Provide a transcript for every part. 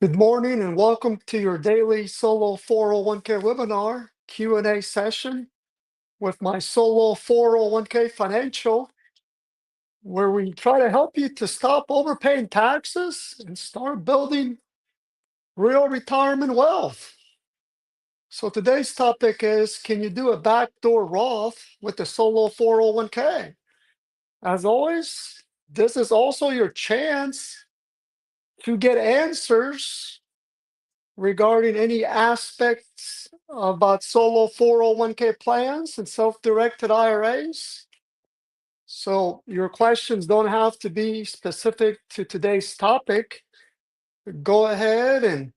Good morning and welcome to your daily solo 401k webinar Q&A session with my solo 401k financial, where we try to help you to stop overpaying taxes and start building real retirement wealth. So today's topic is, can you do a backdoor Roth with the solo 401k? As always, this is also your chance to get answers regarding any aspects about solo 401k plans and self-directed IRAs. So your questions don't have to be specific to today's topic. Go ahead and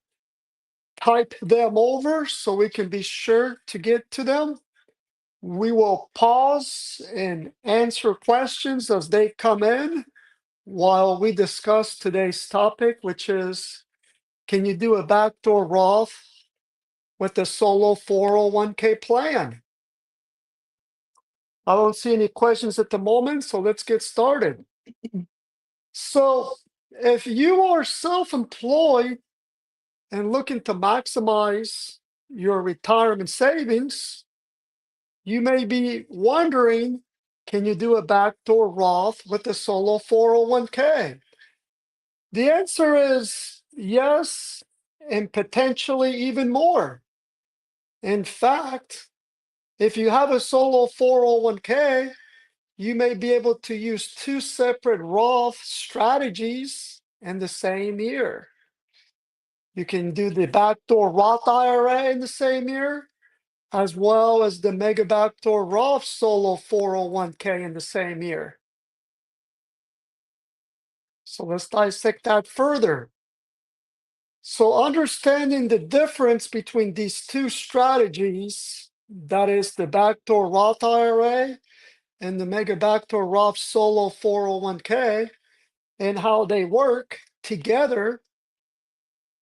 type them over so we can be sure to get to them. We will pause and answer questions as they come in while we discuss today's topic, which is, can you do a backdoor Roth with the solo 401k plan? I don't see any questions at the moment, so let's get started. So if you are self-employed and looking to maximize your retirement savings, you may be wondering, can you do a backdoor Roth with the solo 401k? The answer is yes, and potentially even more. In fact, if you have a solo 401k, you may be able to use two separate Roth strategies in the same year. You can do the backdoor Roth IRA in the same year, as well as the Mega Backdoor Roth solo 401k in the same year. So let's dissect that further. So understanding the difference between these two strategies, that is the backdoor Roth IRA and the Mega Backdoor Roth solo 401k, and how they work together,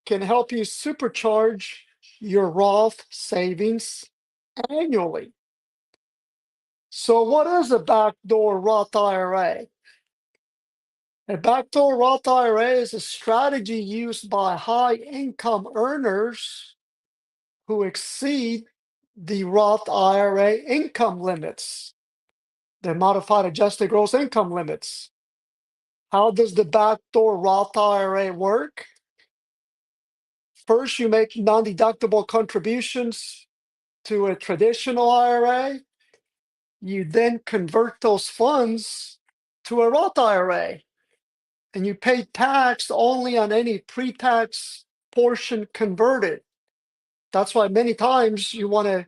can help you supercharge your Roth savings annually. So what is a backdoor Roth IRA? A backdoor Roth IRA is a strategy used by high income earners who exceed the Roth IRA income limits, the modified adjusted gross income limits. How does the backdoor Roth IRA work? First, you make non-deductible contributions to a traditional IRA. You then convert those funds to a Roth IRA, and you pay tax only on any pre-tax portion converted. That's why many times you want to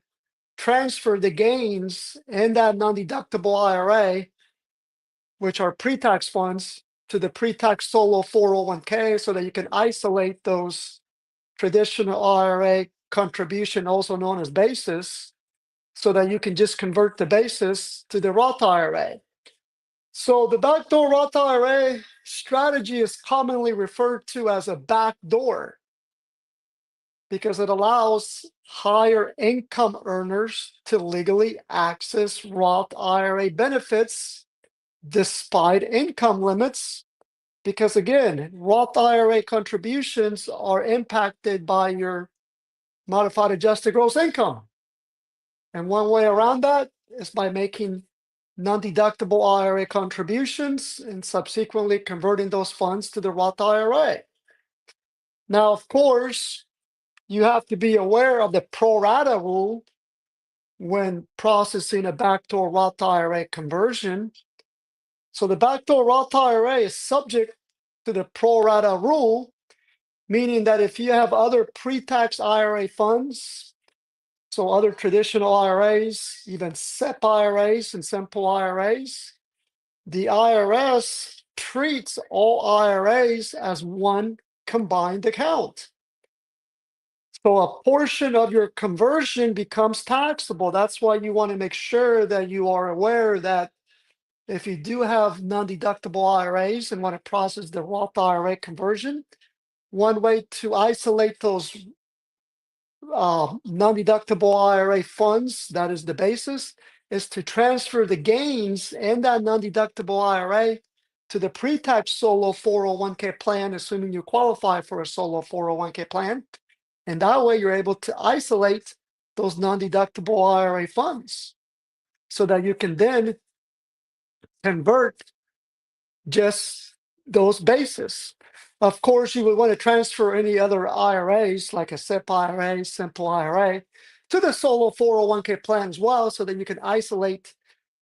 transfer the gains in that non-deductible IRA, which are pre-tax funds, to the pre-tax solo 401k so that you can isolate those traditional IRA contribution, also known as basis, so that you can just convert the basis to the Roth IRA. So the backdoor Roth IRA strategy is commonly referred to as a backdoor because it allows higher income earners to legally access Roth IRA benefits despite income limits. Because again, Roth IRA contributions are impacted by your modified adjusted gross income. And one way around that is by making non-deductible IRA contributions and subsequently converting those funds to the Roth IRA. Now, of course, you have to be aware of the pro rata rule when processing a backdoor Roth IRA conversion. So the backdoor Roth IRA is subject to the pro rata rule, meaning that if you have other pre-tax IRA funds, so other traditional IRAs, even SEP IRAs and simple IRAs, the IRS treats all IRAs as one combined account. So a portion of your conversion becomes taxable. That's why you want to make sure that you are aware that if you do have non-deductible IRAs and want to process the Roth IRA conversion, one way to isolate those non-deductible IRA funds, that is the basis, is to transfer the gains in that non-deductible IRA to the pre-tax solo 401k plan, assuming you qualify for a solo 401k plan. And that way you're able to isolate those non-deductible IRA funds so that you can then convert just those bases. Of course, you would want to transfer any other IRAs like a SIP IRA, simple IRA, to the solo 401k plan as well, so that you can isolate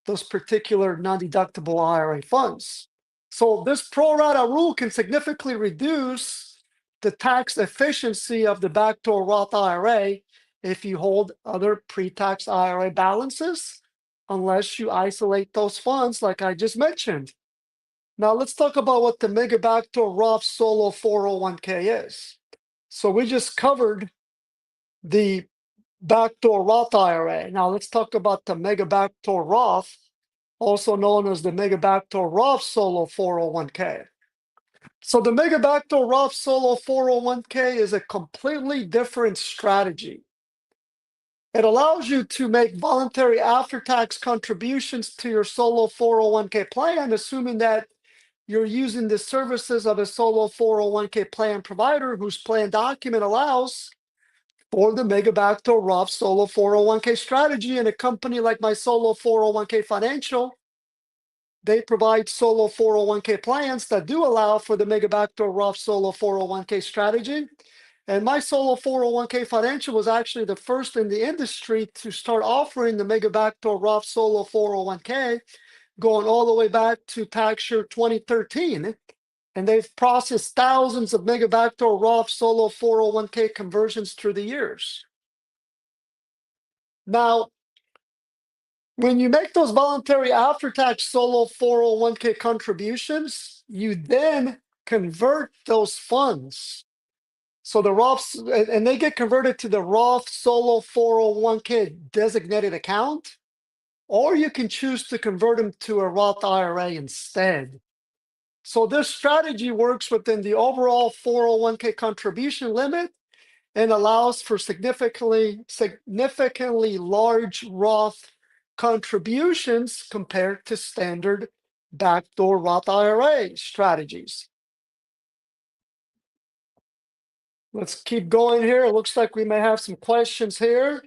those particular non-deductible IRA funds. So this pro rata rule can significantly reduce the tax efficiency of the backdoor Roth IRA if you hold other pre-tax IRA balances, unless you isolate those funds like I just mentioned. Now let's talk about what the Mega Backdoor Roth Solo 401k is. So we just covered the backdoor Roth IRA. Now let's talk about the Mega Backdoor Roth, also known as the Mega Backdoor Roth Solo 401k. So the Mega Backdoor Roth Solo 401k is a completely different strategy. It allows you to make voluntary after-tax contributions to your solo 401k plan, assuming that you're using the services of a solo 401k plan provider whose plan document allows for the Mega Backdoor Roth Solo 401k strategy. And a company like my Solo 401k Financial, they provide solo 401k plans that do allow for the Mega Backdoor Roth Solo 401k strategy. And my Solo 401k Financial was actually the first in the industry to start offering the Mega Backdoor Roth Solo 401k, going all the way back to tax year 2013. And they've processed thousands of Mega Backdoor Roth Solo 401k conversions through the years. Now, when you make those voluntary after-tax solo 401k contributions, you then convert those funds. So the Roth, and they get converted to the Roth Solo 401k designated account, or you can choose to convert them to a Roth IRA instead. So this strategy works within the overall 401k contribution limit and allows for significantly large Roth contributions compared to standard backdoor Roth IRA strategies. Let's keep going here. It looks like we may have some questions here.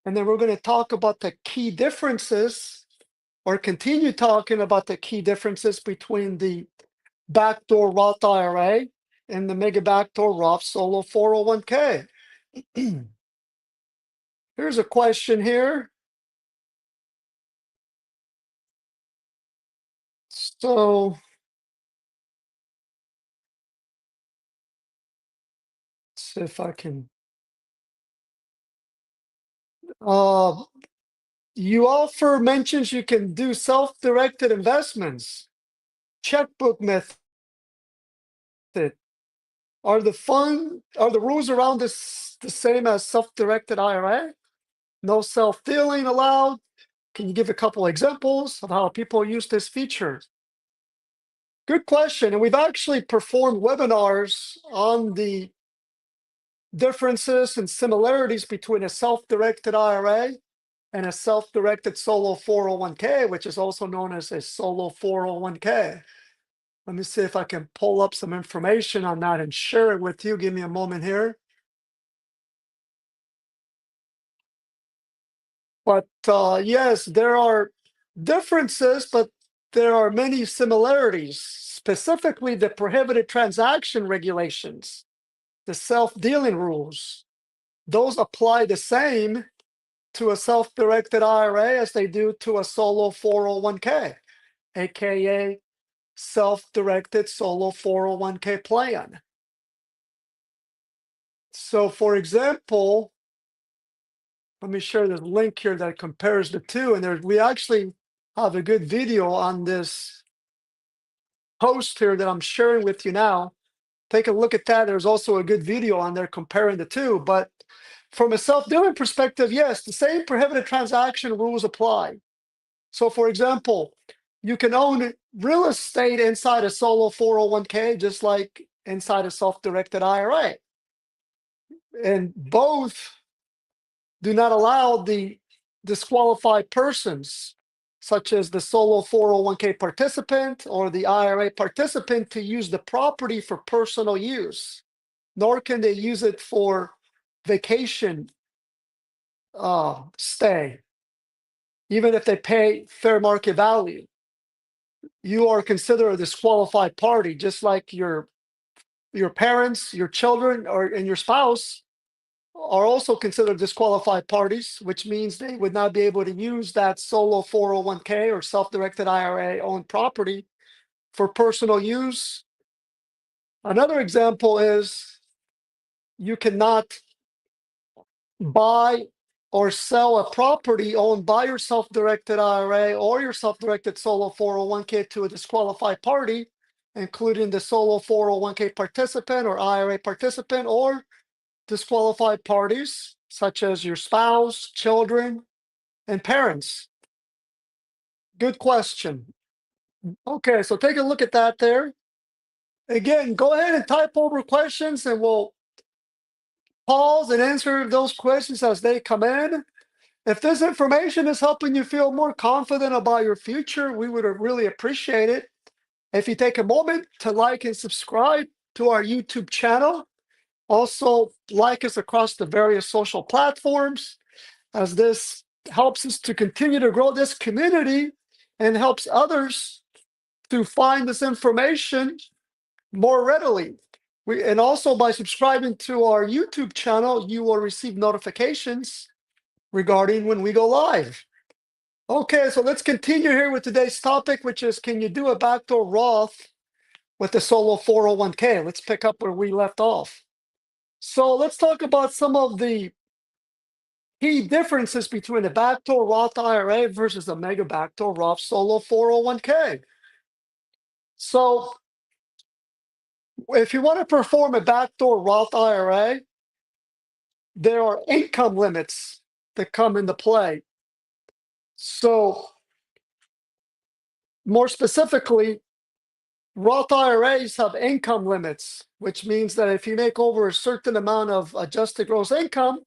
And then we're going to talk about the key differences, or continue talking about the key differences between the backdoor Roth IRA and the Mega Backdoor Roth Solo 401k. Here's a question here. So let's see if I can. You offer mentions you can do self-directed investments, checkbook method. Are the rules around this the same as self-directed IRA? No self-dealing allowed. Can you give a couple examples of how people use this feature? Good question. And we've actually performed webinars on the differences and similarities between a self-directed IRA and a self-directed solo 401k, which is also known as a solo 401k. Let me see if I can pull up some information on that and share it with you. Give me a moment here. But yes, there are differences, but there are many similarities, specifically the prohibited transaction regulations, the self-dealing rules. Those apply the same to a self-directed IRA as they do to a solo 401k, aka self-directed solo 401k plan. So for example, let me share this link here that compares the two. And we actually have a good video on this post here that I'm sharing with you now. Take a look at that. There's also a good video on there comparing the two. But from a self-dealing perspective, yes, the same prohibited transaction rules apply. So for example, you can own real estate inside a solo 401k, just like inside a self-directed IRA. And both do not allow the disqualified persons such as the solo 401k participant or the IRA participant, to use the property for personal use, nor can they use it for vacation stay, even if they pay fair market value. You are considered a disqualified party, just like your parents, your children, and your spouse are also considered disqualified parties, which means they would not be able to use that solo 401k or self-directed IRA owned property for personal use. Another example is you cannot buy or sell a property owned by your self-directed IRA or your self-directed solo 401k to a disqualified party, including the solo 401k participant or IRA participant, or disqualified parties such as your spouse, children, and parents. Good question. Okay, so take a look at that there. Again, go ahead and type over questions and we'll pause and answer those questions as they come in. If this information is helping you feel more confident about your future, we would really appreciate it if you take a moment to like and subscribe to our YouTube channel. Also, like us across the various social platforms, as this helps us to continue to grow this community and helps others to find this information more readily. And also, by subscribing to our YouTube channel, you will receive notifications regarding when we go live. Okay, so let's continue here with today's topic, which is, can you do a backdoor Roth with the solo 401k? Let's pick up where we left off. So let's talk about some of the key differences between a backdoor Roth IRA versus a Mega Backdoor Roth solo 401k. So if you want to perform a backdoor Roth IRA, there are income limits that come into play. So more specifically, Roth IRAs have income limits, which means that if you make over a certain amount of adjusted gross income,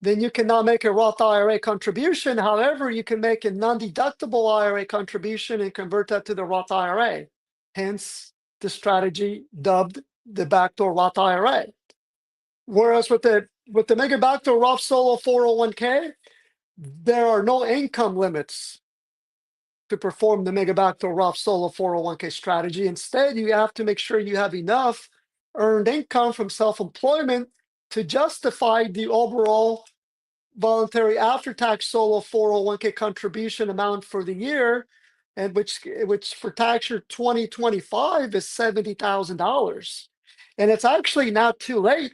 then you cannot make a Roth IRA contribution. However, you can make a non-deductible IRA contribution and convert that to the Roth IRA. Hence, the strategy dubbed the backdoor Roth IRA. Whereas with the Mega Backdoor Roth Solo 401k, there are no income limits to perform the Mega Backdoor Roth Solo 401k strategy. Instead, you have to make sure you have enough earned income from self-employment to justify the overall voluntary after-tax solo 401k contribution amount for the year, and which for tax year 2025 is $70,000. And it's actually not too late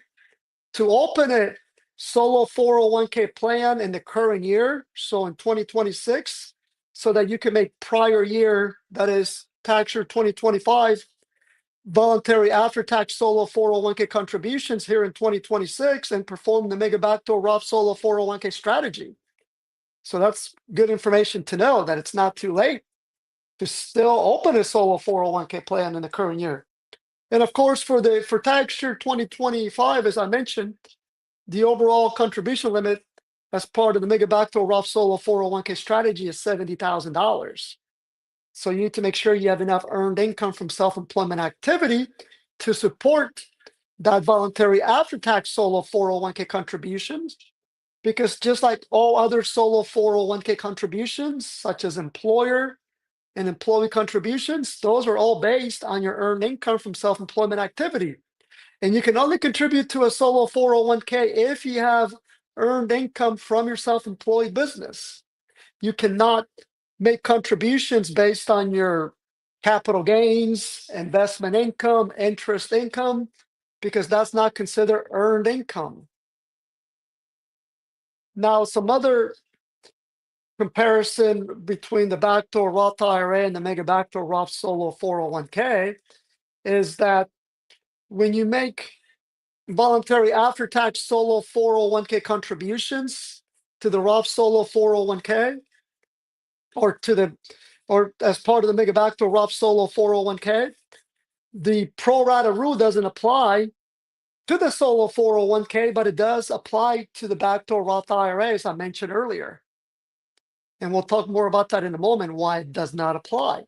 to open a solo 401k plan in the current year, so in 2026, so that you can make prior year, that is tax year 2025, voluntary after-tax solo 401k contributions here in 2026 and perform the Mega Backdoor Roth solo 401k strategy. So that's good information to know, that it's not too late to still open a solo 401k plan in the current year. And of course, for tax year 2025, as I mentioned, the overall contribution limit as part of the Mega Backdoor Roth solo 401k strategy is $70,000. So you need to make sure you have enough earned income from self-employment activity to support that voluntary after-tax solo 401k contributions, because just like all other solo 401k contributions, such as employer and employee contributions, those are all based on your earned income from self-employment activity. And you can only contribute to a solo 401k if you have earned income from your self-employed business. You cannot make contributions based on your capital gains, investment income, interest income, because that's not considered earned income. Now, some other comparison between the backdoor Roth IRA and the Mega Backdoor Roth Solo 401k is that when you make voluntary after-tax solo 401k contributions to the Roth Solo 401k, or as part of the Mega Backdoor Roth Solo 401k, the pro rata rule doesn't apply to the solo 401k, but it does apply to the backdoor Roth IRA, as I mentioned earlier. And we'll talk more about that in a moment, why it does not apply.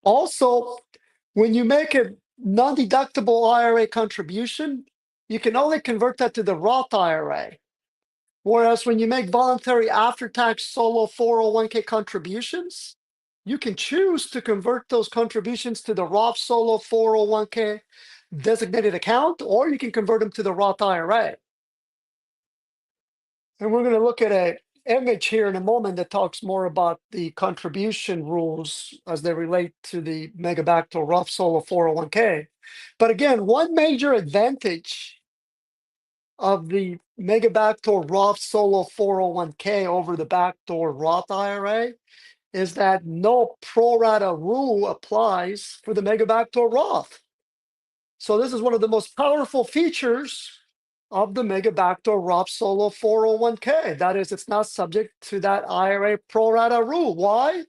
Also, when you make a non-deductible IRA contribution, you can only convert that to the Roth IRA. Whereas when you make voluntary after-tax solo 401k contributions, you can choose to convert those contributions to the Roth solo 401k designated account, or you can convert them to the Roth IRA. And we're going to look at an image here in a moment that talks more about the contribution rules as they relate to the Mega Backdoor Roth solo 401k. But again, one major advantage of the Mega Backdoor Roth solo 401k over the Backdoor Roth IRA is that no pro rata rule applies for the Mega Backdoor Roth. So this is one of the most powerful features of the Mega Backdoor Roth solo 401k. That is, it's not subject to that IRA pro rata rule. Why?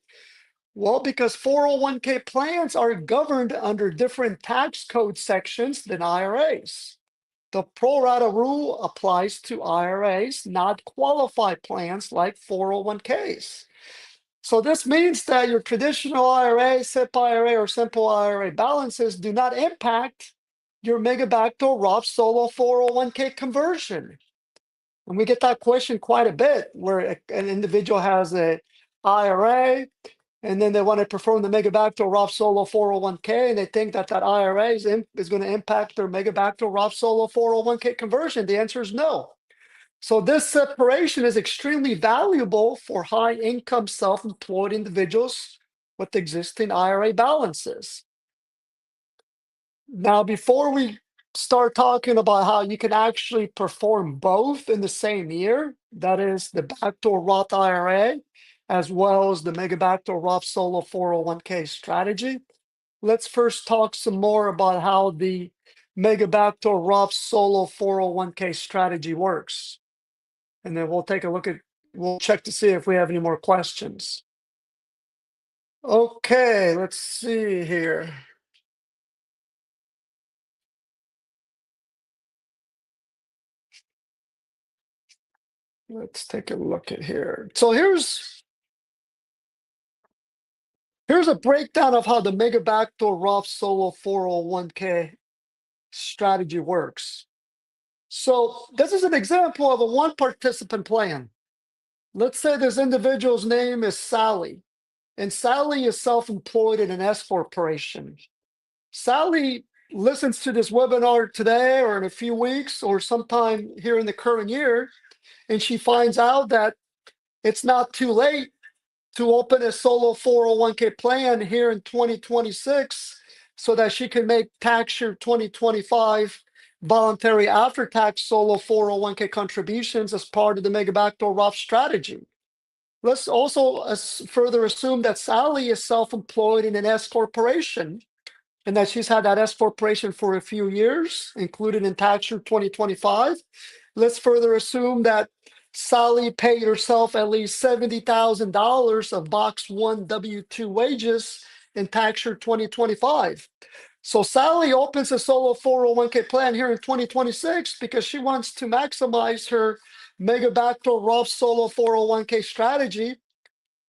Well, because 401k plans are governed under different tax code sections than IRAs. The pro rata rule applies to IRAs, not qualified plans like 401ks. So this means that your traditional IRA, SIP IRA, or simple IRA balances do not impact your Mega Backdoor Roth solo 401k conversion. And we get that question quite a bit, where an individual has an IRA, and then they want to perform the Mega Backdoor Roth solo 401k, and they think that that IRA is going to impact their Mega Backdoor Roth solo 401k conversion. The answer is no. So this separation is extremely valuable for high-income self-employed individuals with existing IRA balances. Now, before we start talking about how you can actually perform both in the same year, that is the Backdoor Roth IRA, as well as the Mega Backdoor Roth solo 401k strategy, let's first talk some more about how the Mega Backdoor Roth solo 401k strategy works. And then we'll take a look at, we'll check to see if we have any more questions. Okay, let's see here. Let's take a look at here. So here's a breakdown of how the Mega Backdoor Roth solo 401k strategy works. So this is an example of a one participant plan. Let's say this individual's name is Sally, and Sally is self-employed in an S corporation. Sally listens to this webinar today or in a few weeks or sometime here in the current year, and she finds out that it's not too late to open a solo 401k plan here in 2026 so that she can make tax year 2025 voluntary after-tax solo 401k contributions as part of the Mega Backdoor Roth strategy. Let's also further assume that Sally is self-employed in an S corporation and that she's had that S corporation for a few years, included in tax year 2025. Let's further assume that Sally paid herself at least $70,000 of Box 1 W-2 wages in tax year 2025. So Sally opens a solo 401k plan here in 2026 because she wants to maximize her Mega Backdoor Roth solo 401k strategy,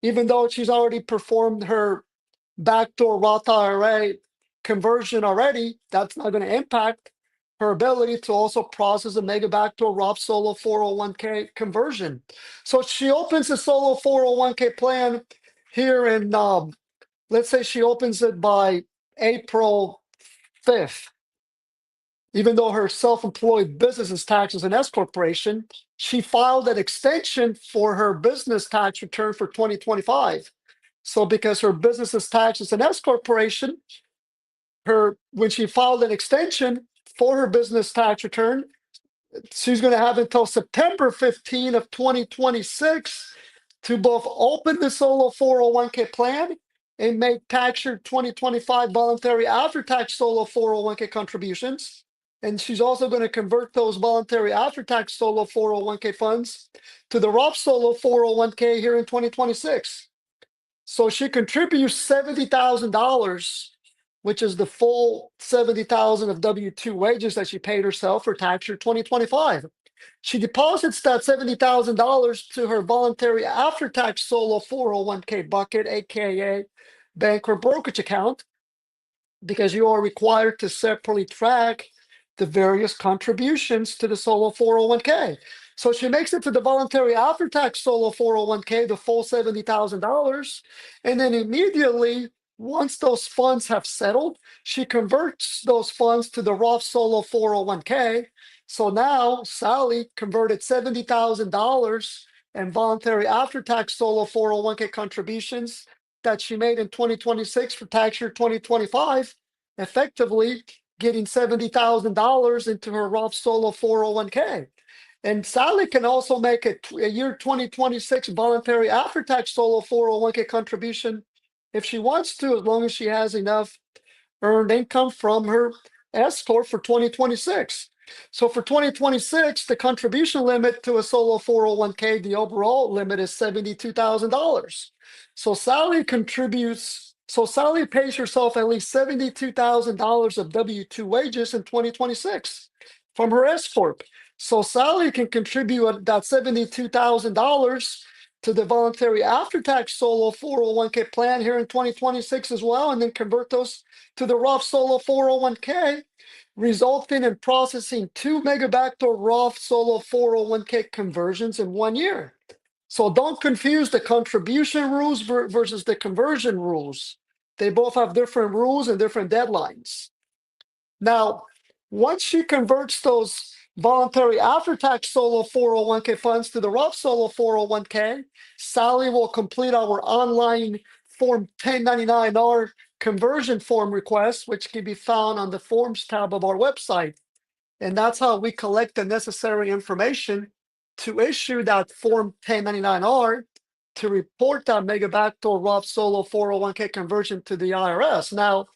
even though she's already performed her Backdoor Roth IRA conversion already. That's not going to impact her ability to also process a Mega Backdoor Roth solo 401k conversion. So she opens a solo 401k plan here in, let's say she opens it by April 5th. Even though her self-employed business is taxed as an S corporation, she filed an extension for her business tax return for 2025. So because her business is taxed as an S corporation, when she filed an extension for her business tax return, she's going to have until September 15 of 2026 to both open the solo 401k plan and make tax year 2025 voluntary after-tax solo 401k contributions. And she's also going to convert those voluntary after-tax solo 401k funds to the Roth solo 401k here in 2026. So she contributes $70,000, which is the full $70,000 of W-2 wages that she paid herself for tax year 2025. She deposits that $70,000 to her voluntary after-tax solo 401k bucket, aka bank or brokerage account, because you are required to separately track the various contributions to the solo 401k. So she makes it to the voluntary after-tax solo 401k, the full $70,000, and then immediately, once those funds have settled, she converts those funds to the Roth solo 401k. So now Sally converted $70,000 and voluntary after-tax solo 401k contributions that she made in 2026 for tax year 2025, effectively getting $70,000 into her Roth solo 401k. And Sally can also make a year 2026 voluntary after-tax solo 401k contribution if she wants to, as long as she has enough earned income from her S corp for 2026. So for 2026, the contribution limit to a solo 401k, the overall limit is $72,000. So Sally pays herself at least $72,000 of W-2 wages in 2026 from her S corp. So Sally can contribute that $72,000 to the voluntary after-tax solo 401k plan here in 2026 as well, and then convert those to the Roth solo 401k, resulting in processing 2 Mega Backdoor Roth solo 401k conversions in 1 year. So don't confuse the contribution rules versus the conversion rules. They both have different rules and different deadlines. Now, once she converts those voluntary after-tax solo 401k funds to the Roth solo 401k, Sally will complete our online Form 1099-R conversion form request, which can be found on the Forms tab of our website. And that's how we collect the necessary information to issue that Form 1099-R to report that Mega Backdoor Roth solo 401k conversion to the IRS. Now,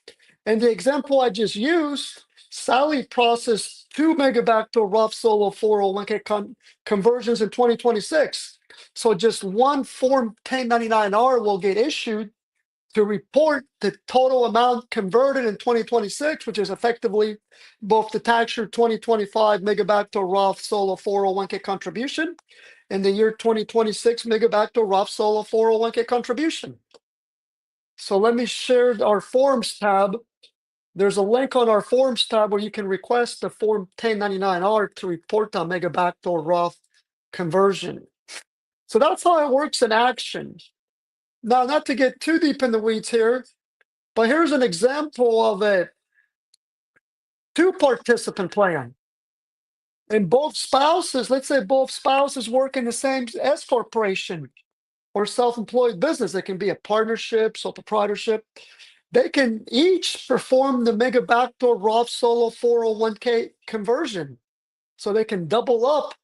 in the example I just used, Sally processed 2 Mega Backdoor Roth solo 401k conversions in 2026. So just one Form 1099-R will get issued to report the total amount converted in 2026, which is effectively both the tax year 2025 Mega Backdoor Roth solo 401k contribution and the year 2026 Mega Backdoor Roth solo 401k contribution. So let me share our Forms tab. There's a link on our Forms tab where you can request the Form 1099-R to report on Mega Backdoor Roth conversion. So that's how it works in action. Now, not to get too deep in the weeds here, but here's an example of a two-participant plan. And both spouses, let's say both spouses work in the same S corporation or self-employed business. It can be a partnership, sole proprietorship. They can each perform the Mega Backdoor Roth solo 401k conversion. So they can double up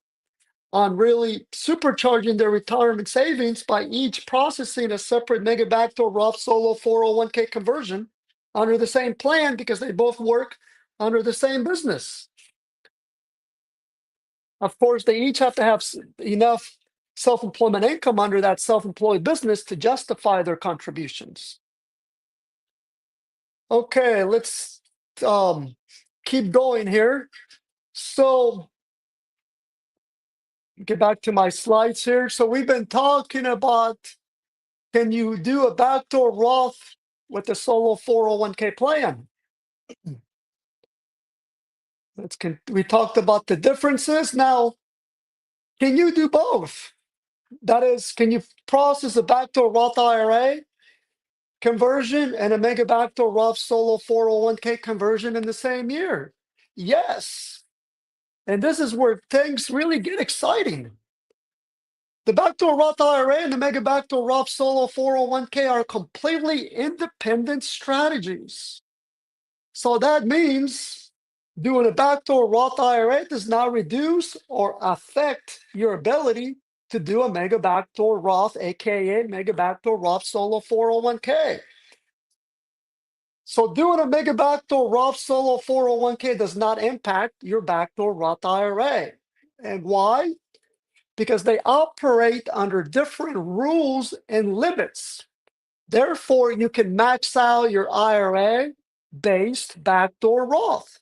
on really supercharging their retirement savings by each processing a separate Mega Backdoor Roth solo 401k conversion under the same plan because they both work under the same business. Of course, they each have to have enough self-employment income under that self-employed business to justify their contributions. Okay, let's keep going here. So get back to my slides here. So we've been talking about, can you do a backdoor Roth with a solo 401k plan? We talked about the differences. Now, can you do both? That is, can you process a backdoor Roth IRA conversion and a Mega Backdoor Roth solo 401k conversion in the same year? Yes. And this is where things really get exciting. The Backdoor Roth IRA and the Mega Backdoor Roth solo 401k are completely independent strategies. So that means doing a backdoor Roth IRA does not reduce or affect your ability to do a Mega Backdoor Roth, aka Mega Backdoor Roth solo 401k. So doing a Mega Backdoor Roth solo 401k does not impact your backdoor Roth IRA. And why? Because they operate under different rules and limits. Therefore, you can max out your IRA-based backdoor Roth.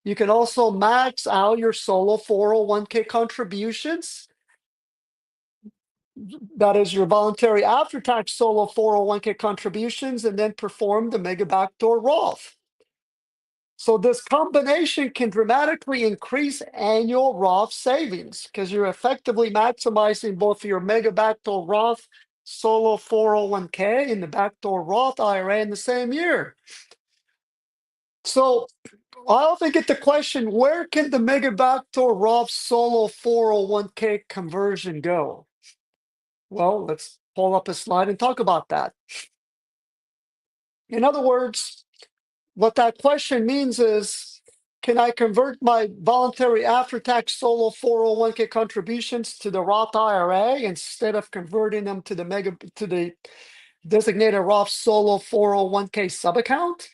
You can also max out your solo 401k contributions. That is your voluntary after-tax solo 401k contributions, and then perform the Mega Backdoor Roth. So this combination can dramatically increase annual Roth savings because you're effectively maximizing both your Mega Backdoor Roth solo 401k and the Backdoor Roth IRA in the same year. So I often get the question, where can the Mega Backdoor Roth solo 401k conversion go? Well, let's pull up a slide and talk about that. In other words, what that question means is, can I convert my voluntary after-tax solo 401k contributions to the Roth IRA instead of converting them to the designated Roth solo 401k subaccount?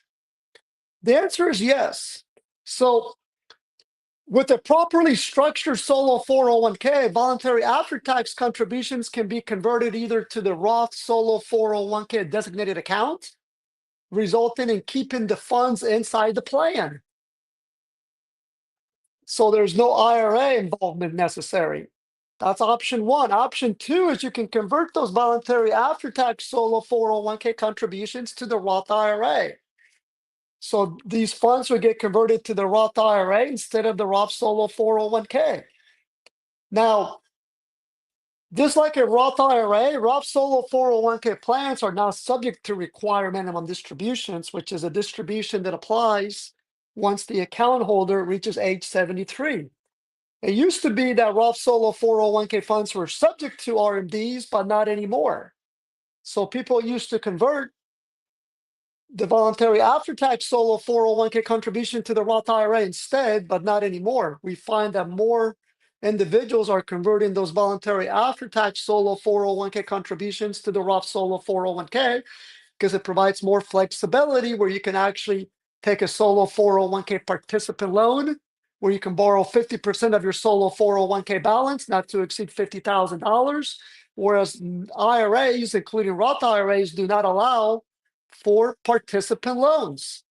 The answer is yes. So with a properly structured solo 401k, voluntary after-tax contributions can be converted either to the Roth solo 401k designated account, resulting in keeping the funds inside the plan. So there's no IRA involvement necessary. That's option one. Option two is you can convert those voluntary after-tax solo 401k contributions to the Roth IRA. So these funds would get converted to the Roth IRA instead of the Roth solo 401k. Now, just like a Roth IRA, Roth solo 401k plans are now subject to required minimum distributions, which is a distribution that applies once the account holder reaches age 73. It used to be that Roth solo 401k funds were subject to RMDs, but not anymore. So people used to convert the voluntary after-tax solo 401k contribution to the Roth IRA instead, but not anymore. We find that more individuals are converting those voluntary after-tax solo 401k contributions to the Roth solo 401k because it provides more flexibility where you can actually take a solo 401k participant loan where you can borrow 50% of your solo 401k balance, not to exceed $50,000, whereas IRAs, including Roth IRAs, do not allow for participant loans.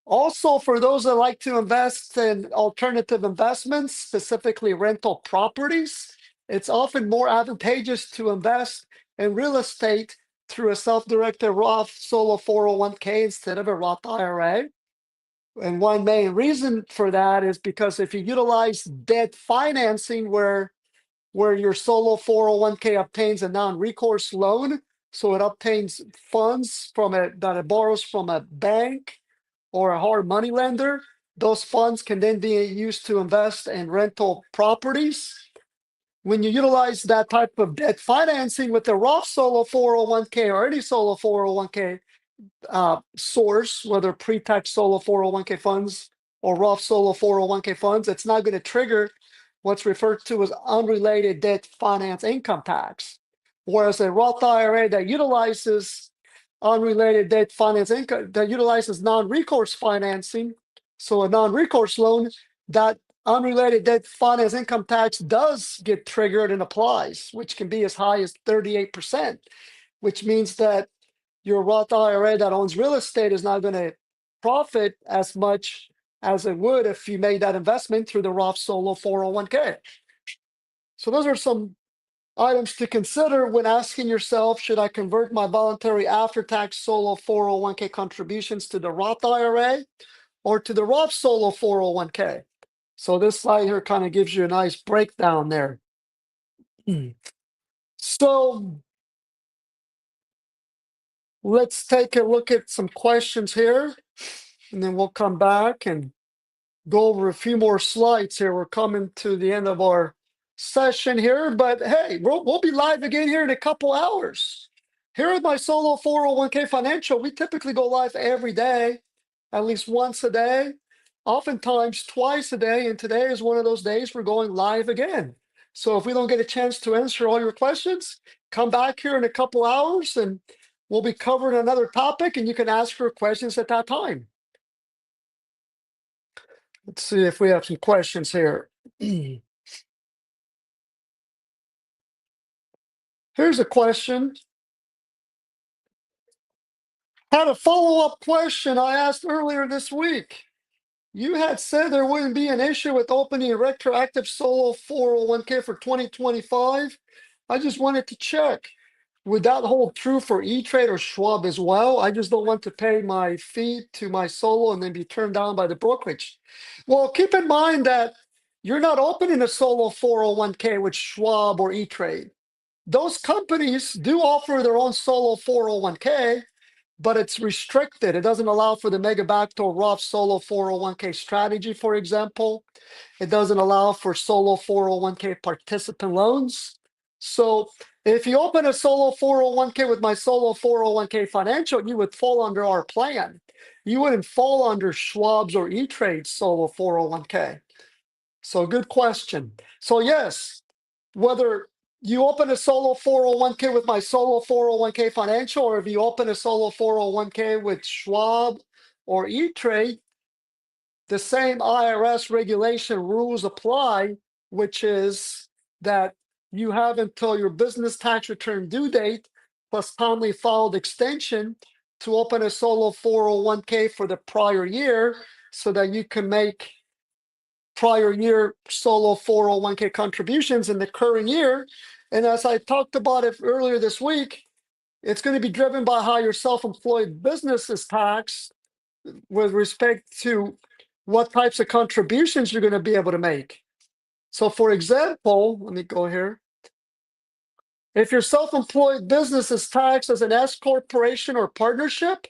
Also, for those that like to invest in alternative investments, specifically rental properties, it's often more advantageous to invest in real estate through a self-directed Roth solo 401k instead of a Roth IRA. And one main reason for that is because if you utilize debt financing where your solo 401k obtains a non-recourse loan, so it obtains funds that it borrows from a bank or a hard money lender. Those funds can then be used to invest in rental properties. When you utilize that type of debt financing with the Roth solo 401k or any solo 401k source, whether pre-tax solo 401k funds or Roth solo 401k funds, it's not going to trigger what's referred to as unrelated debt finance income tax. Whereas a Roth IRA that utilizes unrelated debt finance income, that utilizes non-recourse financing, so a non-recourse loan, that unrelated debt finance income tax does get triggered and applies, which can be as high as 38%, which means that your Roth IRA that owns real estate is not going to profit as much as it would if you made that investment through the Roth solo 401k. So those are some items to consider when asking yourself, should I convert my voluntary after-tax solo 401k contributions to the Roth IRA or to the Roth solo 401k? So this slide here kind of gives you a nice breakdown there. So let's take a look at some questions here, and then we'll come back and go over a few more slides here. We're coming to the end of our session here, but hey, we'll be live again here in a couple hours. Here at my solo 401k financial, we typically go live every day, at least once a day, oftentimes twice a day. And today is one of those days we're going live again. So if we don't get a chance to answer all your questions, come back here in a couple hours and we'll be covering another topic and you can ask your questions at that time. Let's see if we have some questions here. Here's a question. Had a follow-up question I asked earlier this week. You had said there wouldn't be an issue with opening a retroactive solo 401k for 2025. I just wanted to check. Would that hold true for E-Trade or Schwab as well? I just don't want to pay my fee to my solo and then be turned down by the brokerage. Well, keep in mind that you're not opening a solo 401k with Schwab or E-Trade. Those companies do offer their own solo 401k, but it's restricted. It doesn't allow for the Mega Backdoor Roth solo 401k strategy, for example. It doesn't allow for solo 401k participant loans. So if you open a solo 401k with my solo 401k financial, you would fall under our plan. You wouldn't fall under Schwab's or E-Trade's solo 401k. So good question. So yes, whether you open a solo 401k with my solo 401k financial, or if you open a solo 401k with Schwab or E-Trade, the same IRS regulation rules apply, which is that you have until your business tax return due date plus timely filed extension to open a solo 401k for the prior year so that you can make prior year solo 401k contributions in the current year. And as I talked about it earlier this week, it's going to be driven by how your self-employed business is taxed with respect to what types of contributions you're going to be able to make. So for example, let me go here. If your self-employed business is taxed as an S corporation or partnership,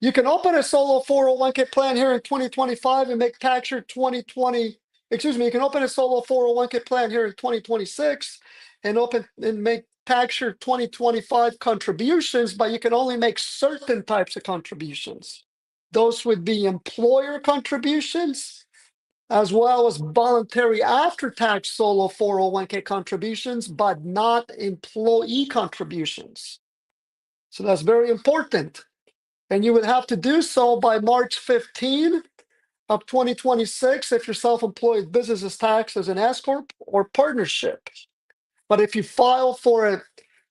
you can open a solo 401k plan here in 2025 and make tax year 2020. Excuse me, you can open a solo 401k plan here in 2026 and make tax year 2025 contributions, but you can only make certain types of contributions. Those would be employer contributions, as well as voluntary after-tax solo 401k contributions, but not employee contributions. So that's very important. And you would have to do so by March 15 of 2026 if your self-employed business is taxed as an S corp or partnership. But if you file for a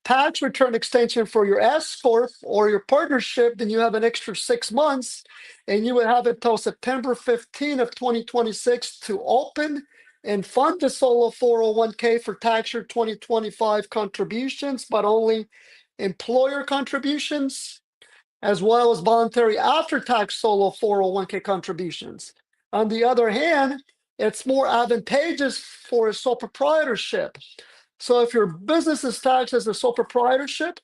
tax return extension for your S corp or your partnership, then you have an extra 6 months, and you would have until September 15 of 2026 to open and fund the solo 401k for tax year 2025 contributions, but only employer contributions, as well as voluntary after-tax solo 401k contributions. On the other hand, it's more advantageous for a sole proprietorship. So if your business is taxed as a sole proprietorship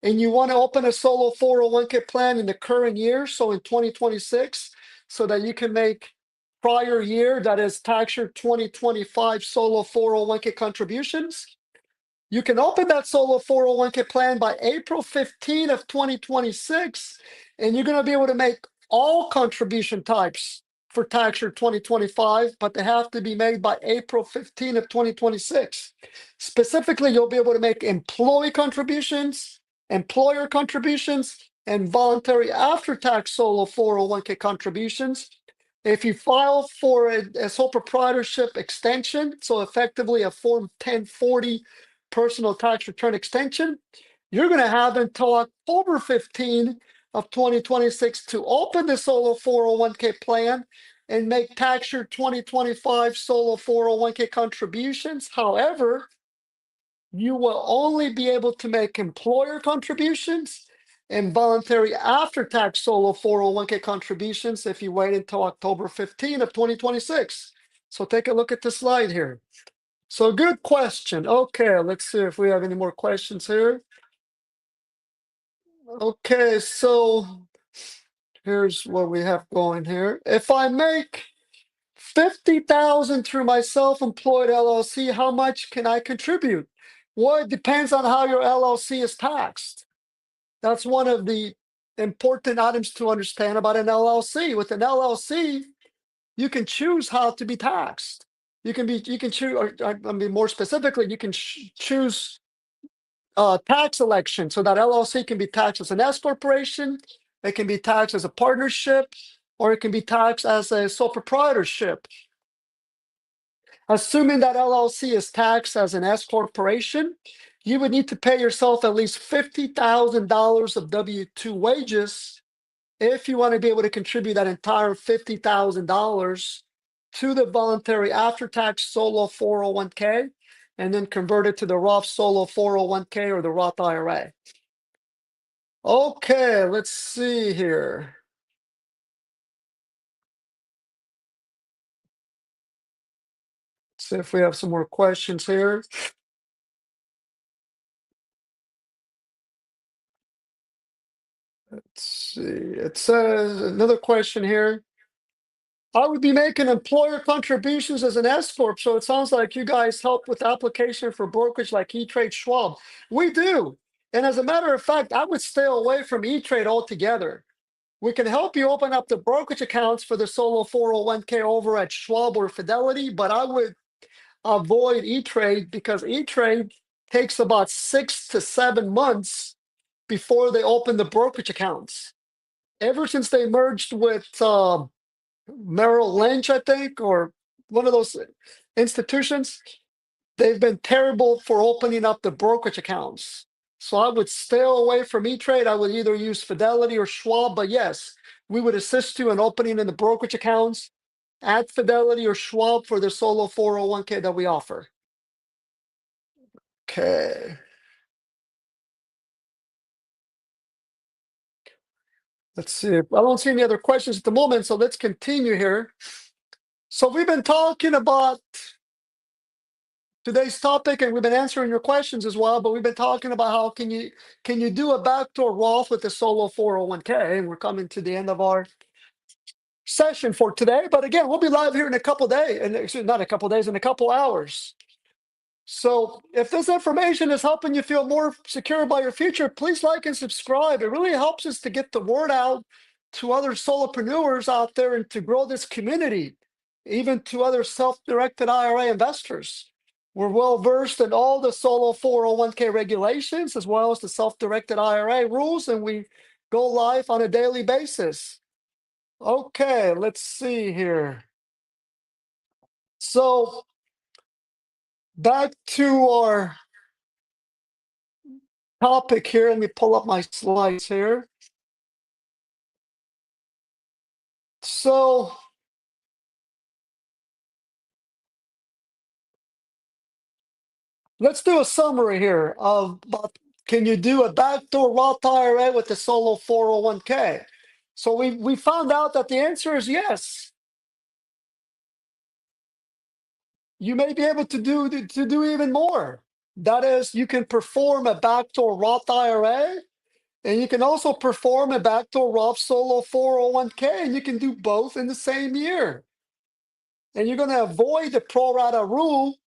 and you want to open a solo 401k plan in the current year, so in 2026, so that you can make prior year, that is tax year 2025 solo 401k contributions, you can open that solo 401k plan by April 15 of 2026, and you're going to be able to make all contribution types for tax year 2025, but they have to be made by April 15 of 2026. Specifically, you'll be able to make employee contributions, employer contributions, and voluntary after-tax solo 401k contributions. If you file for a sole proprietorship extension, so effectively a Form 1040 personal tax return extension, you're going to have until October 15 of 2026 to open the solo 401k plan and make tax year 2025 solo 401k contributions. However, you will only be able to make employer contributions and voluntary after-tax solo 401k contributions if you wait until October 15 of 2026. So take a look at the slide here. So good question. Okay, let's see if we have any more questions here. Okay, so here's what we have going here. If I make 50,000 through my self-employed LLC, how much can I contribute? Well, it depends on how your LLC is taxed. That's one of the important items to understand about an LLC. With an LLC, you can choose how to be taxed. You can choose, or I mean, more specifically, you can choose tax election, so that LLC can be taxed as an S corporation, it can be taxed as a partnership, or it can be taxed as a sole proprietorship. Assuming that LLC is taxed as an S corporation, you would need to pay yourself at least $50,000 of W-2 wages if you want to be able to contribute that entire $50,000 to the voluntary after-tax solo 401k and then convert it to the Roth solo 401k or the Roth IRA. Okay, let's see here. See if we have some more questions here. Let's see. It says another question here. I would be making employer contributions as an S corp, so it sounds like you guys help with application for brokerage like E-Trade Schwab. We do, and as a matter of fact, I would stay away from E-Trade altogether. We can help you open up the brokerage accounts for the solo 401k over at Schwab or Fidelity, but I would avoid E-Trade because E-Trade takes about 6 to 7 months before they open the brokerage accounts. Ever since they merged with Merrill Lynch, I think, or one of those institutions, they've been terrible for opening up the brokerage accounts. So I would stay away from E-Trade. I would either use Fidelity or Schwab, but yes, we would assist you in opening in the brokerage accounts at Fidelity or Schwab for the solo 401k that we offer. Okay. Let's see. I don't see any other questions at the moment, so let's continue here. So we've been talking about today's topic, and we've been answering your questions as well, but we've been talking about how can you do a backdoor Roth with the solo 401k, and we're coming to the end of our session for today. But again, we'll be live here in a couple days, and not a couple days, in a couple hours. So if this information is helping you feel more secure about your future, please like and subscribe. It really helps us to get the word out to other solopreneurs out there and to grow this community, even to other self-directed IRA investors. We're well versed in all the solo 401k regulations as well as the self-directed IRA rules, and we go live on a daily basis. Okay, let's see here. So back to our topic here. Let me pull up my slides here. So let's do a summary here of can you do a backdoor Roth IRA with the solo 401k? So we found out that the answer is yes. You may be able to do even more. That is, you can perform a backdoor Roth IRA, and you can also perform a backdoor Roth solo 401k, and you can do both in the same year. And you're going to avoid the pro rata rule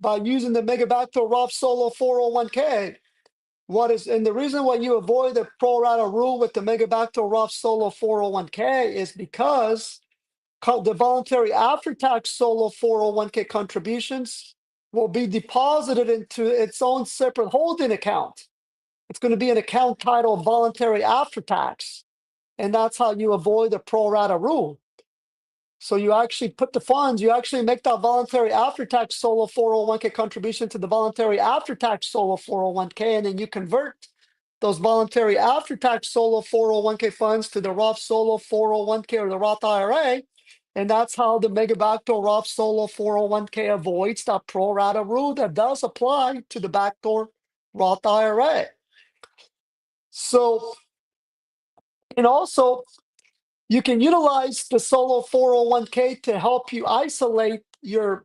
by using the Mega Backdoor Roth solo 401k. And the reason why you avoid the pro rata rule with the Mega Backdoor Roth solo 401k is because the voluntary after-tax solo 401k contributions will be deposited into its own separate holding account. It's going to be an account titled voluntary after-tax, and that's how you avoid the pro rata rule. So you actually put the funds, you actually make that voluntary after-tax solo 401k contribution to the voluntary after-tax solo 401k, and then you convert those voluntary after-tax solo 401k funds to the Roth solo 401k or the Roth IRA. And that's how the Mega Backdoor Roth solo 401k avoids that pro rata rule that does apply to the backdoor Roth IRA. So, and also, you can utilize the solo 401k to help you isolate your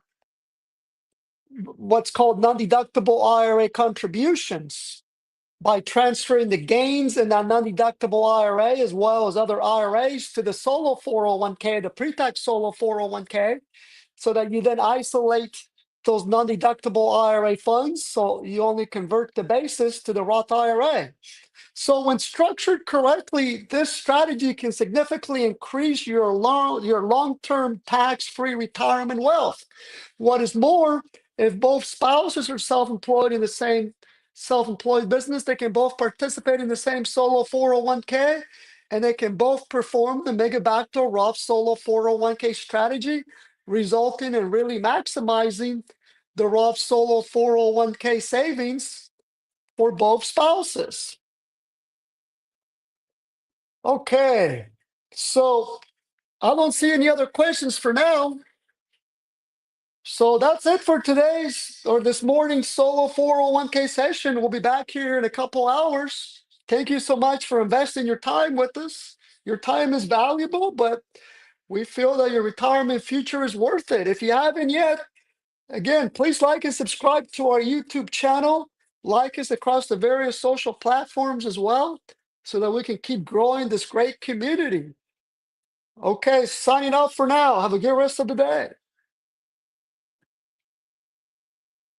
what's called non-deductible IRA contributions by transferring the gains in that non-deductible IRA as well as other IRAs to the solo 401k, the pre-tax solo 401k, so that you then isolate those non-deductible IRA funds, so you only convert the basis to the Roth IRA. So when structured correctly, this strategy can significantly increase your long-term tax-free retirement wealth. What is more, if both spouses are self-employed in the same self-employed business, they can both participate in the same solo 401k, and they can both perform the Mega Backdoor Roth solo 401k strategy, resulting in really maximizing the Roth solo 401k savings for both spouses. Okay. So I don't see any other questions for now. So that's it for today's or this morning's solo 401k session. We'll be back here in a couple hours. Thank you so much for investing your time with us. Your time is valuable, but we feel that your retirement future is worth it. If you haven't yet, again, please like and subscribe to our YouTube channel. Like us across the various social platforms as well, so that we can keep growing this great community. Okay, signing off for now. Have a good rest of the day.